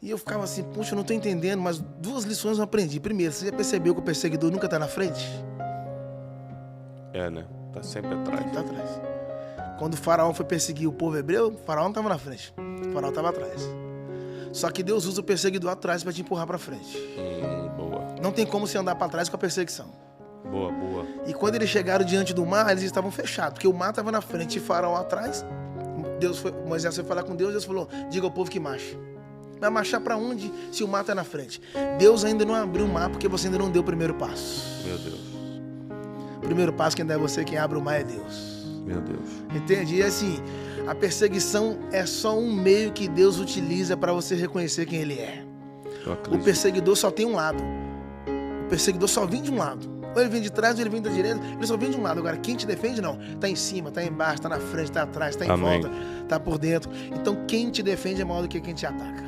E eu ficava assim, puxa, eu não tô entendendo, mas 2 lições eu aprendi. Primeiro, você já percebeu que o perseguidor nunca tá na frente? É, né? Tá sempre atrás. Tá atrás. Quando o faraó foi perseguir o povo hebreu, o faraó não tava na frente. O faraó tava atrás. Só que Deus usa o perseguidor atrás para te empurrar para frente. Boa. Não tem como você andar para trás com a perseguição. Boa, boa. E quando eles chegaram diante do mar, eles estavam fechados, porque o mar estava na frente e Faraó atrás. Moisés foi falar com Deus, Deus falou, diga ao povo que marche. Vai marchar para onde se o mar está na frente? Deus ainda não abriu o mar porque você ainda não deu o primeiro passo. Meu Deus. O primeiro passo quem dá é você, quem abre o mar é Deus. Meu Deus. Entende? E assim, a perseguição é só um meio que Deus utiliza para você reconhecer quem Ele é. O perseguidor só tem um lado. O perseguidor só vem de um lado. Ou ele vem de trás, ou ele vem da direita, ele só vem de um lado. Agora, quem te defende, não. Tá em cima, tá embaixo, tá na frente, tá atrás, tá em volta, tá por dentro. Então, quem te defende é maior do que quem te ataca.